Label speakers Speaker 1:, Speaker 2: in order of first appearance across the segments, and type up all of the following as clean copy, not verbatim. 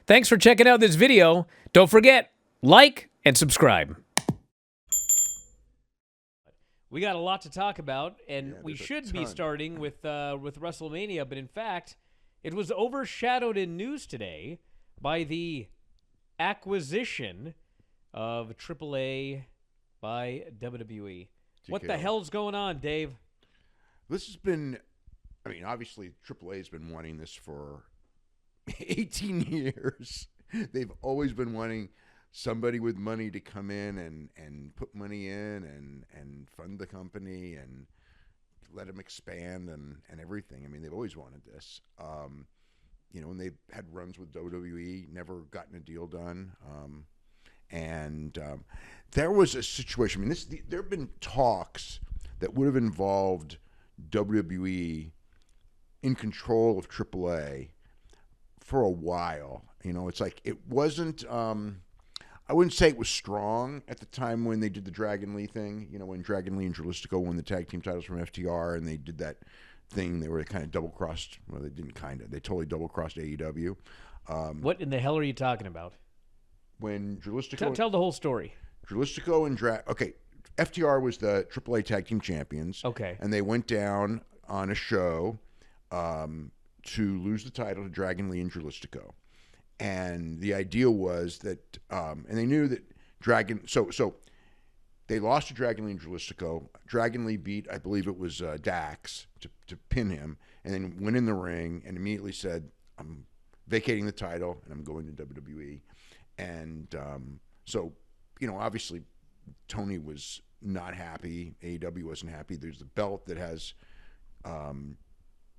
Speaker 1: Thanks for checking out this video. Don't forget, like and subscribe. We got a lot to talk about, and we should be starting with WrestleMania, but in fact, it was overshadowed in news today by the acquisition of AAA by WWE. What the hell's going on, Dave?
Speaker 2: This has been, I mean, obviously AAA has been wanting this for 18 years. They've always been wanting somebody with money to come in and put money in and fund the company and let them expand and everything. I mean, they've always wanted this. You know, and they've had runs with WWE, never gotten a deal done. There was a situation. I mean, there have been talks that would have involved WWE in control of AAA for a while. You know, it's like it wasn't. I wouldn't say it was strong at the time when they did the Dragon Lee thing. You know, when Dragon Lee and Dralistico won the tag team titles from FTR, and they did that thing. They were kind of double crossed. Well, they didn't kind of. They totally double crossed AEW.
Speaker 1: What in the hell are you talking about?
Speaker 2: When Dralistico
Speaker 1: tell the whole story.
Speaker 2: Dralistico and FTR was the AAA Tag Team Champions.
Speaker 1: Okay. And
Speaker 2: they went down on a show to lose the title to Dragon Lee and Dralistico. And the idea was that, and they knew that so they lost to Dragon Lee and Dralistico. Dragon Lee beat, I believe it was Dax to pin him, and then went in the ring and immediately said, I'm vacating the title and I'm going to WWE. And so, you know, obviously Tony was not happy. AEW wasn't happy. There's the belt that has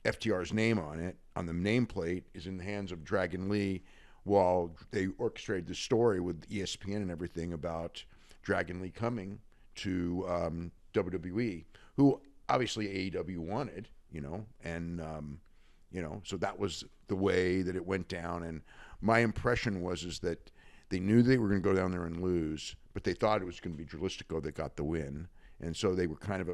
Speaker 2: FTR's name on it. On the nameplate is in the hands of Dragon Lee, while they orchestrated the story with ESPN and everything about Dragon Lee coming to WWE, who obviously AEW wanted, you know, and you know, so that was the way that it went down. And my impression is that they knew they were going to go down there and lose, but they thought it was going to be Dralistico that got the win. And so they were kind of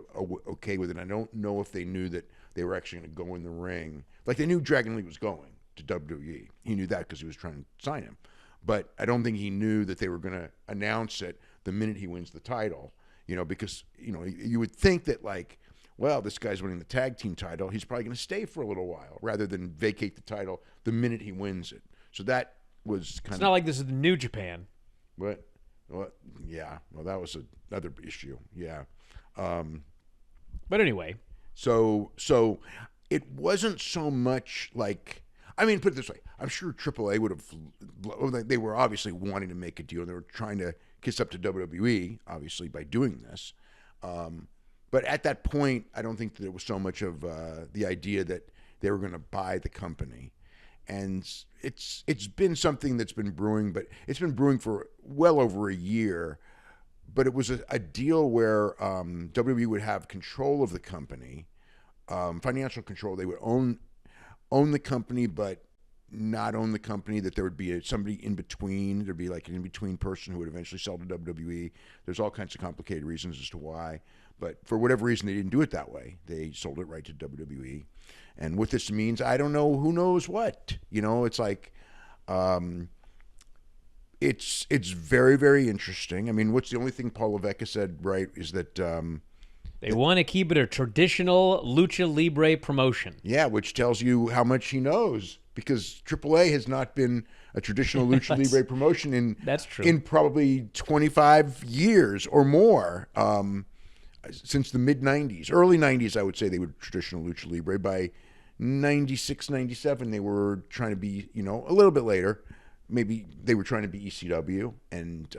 Speaker 2: okay with it. I don't know if they knew that they were actually going to go in the ring. Like, they knew Dragon Lee was going to WWE. He knew that because he was trying to sign him. But I don't think he knew that they were going to announce it the minute he wins the title. You know, because, you know, you would think that, like, well, this guy's winning the tag team title. He's probably going to stay for a little while rather than vacate the title the minute he wins it. So that was kind of...
Speaker 1: It's not like this is the New Japan.
Speaker 2: What? Yeah. Well, that was another issue. Yeah.
Speaker 1: But anyway.
Speaker 2: So it wasn't so much like... I mean, put it this way. I'm sure AAA would have... They were obviously wanting to make a deal. They were trying to kiss up to WWE, obviously, by doing this. But at that point, I don't think that it was so much of the idea that they were going to buy the company. And it's been something that's been brewing, but it's been brewing for well over a year. But it was a deal where WWE would have control of the company, financial control. They would own the company, but not own the company. That there would be somebody in between. There'd be like an in-between person who would eventually sell to WWE. There's all kinds of complicated reasons as to why. But for whatever reason, they didn't do it that way. They sold it right to WWE. And what this means, I don't know. Who knows what? You know, it's like, it's very, very interesting. I mean, what's the only thing Paul Levesque said, right, is that
Speaker 1: they want to keep it a traditional Lucha Libre promotion.
Speaker 2: Yeah, which tells you how much he knows, because AAA has not been a traditional Lucha Libre promotion in probably 25 years or more. Since the mid-'90s, early '90s, I would say they were traditional Lucha Libre. By '96, '97, they were trying to be, you know, a little bit later, maybe they were trying to be ECW and,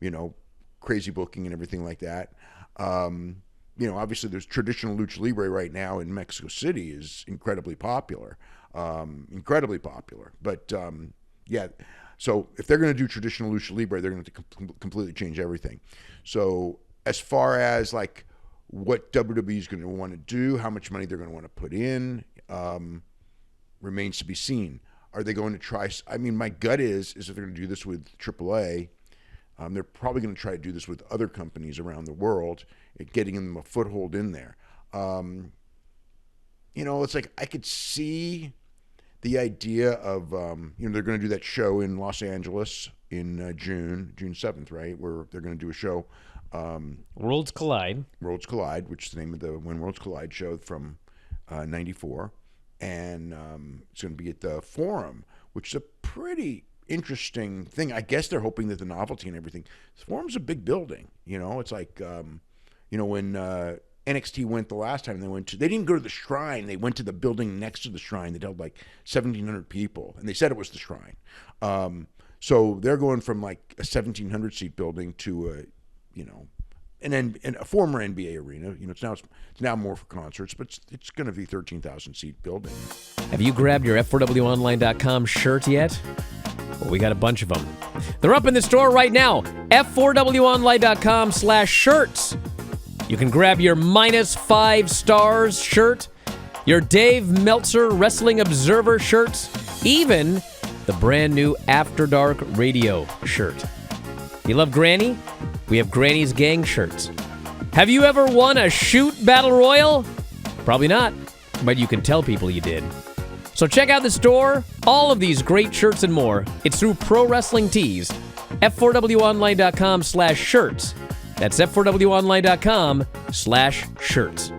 Speaker 2: you know, crazy booking and everything like that. You know, obviously there's traditional Lucha Libre right now in Mexico City is incredibly popular. But, yeah, so if they're going to do traditional Lucha Libre, they're going to have to completely change everything. So as far as like what WWE is going to want to do, how much money they're going to want to put in, remains to be seen. Are they going to try? I mean, my gut is if they're going to do this with AAA, they're probably going to try to do this with other companies around the world, getting them a foothold in there. You know, it's like I could see the idea of they're going to do that show in Los Angeles in June 7th, right? Where they're going to do a show.
Speaker 1: Worlds Collide.
Speaker 2: Worlds Collide, which is the name of the When Worlds Collide show from '94, and it's going to be at the Forum, which is a pretty interesting thing. I guess they're hoping that the novelty and everything. The Forum's a big building. It's like when NXT went the last time, they didn't go to the Shrine. They went to the building next to the Shrine that held like 1,700 people, and they said it was the Shrine. So they're going from like a 1,700 seat building to a former NBA arena. It's now more for concerts, but it's going to be 13,000 seat building.
Speaker 1: Have you grabbed your F4WOnline.com shirt yet? Well, we got a bunch of them. They're up in the store right now. F4WOnline.com/shirts. You can grab your -5 stars shirt, your Dave Meltzer Wrestling Observer shirts, even the brand new After Dark Radio shirt. You love Granny? We have Granny's Gang shirts. Have you ever won a shoot battle royal? Probably not, but you can tell people you did. So check out the store. All of these great shirts and more. It's through Pro Wrestling Tees. F4WOnline.com/shirts. That's F4WOnline.com/shirts.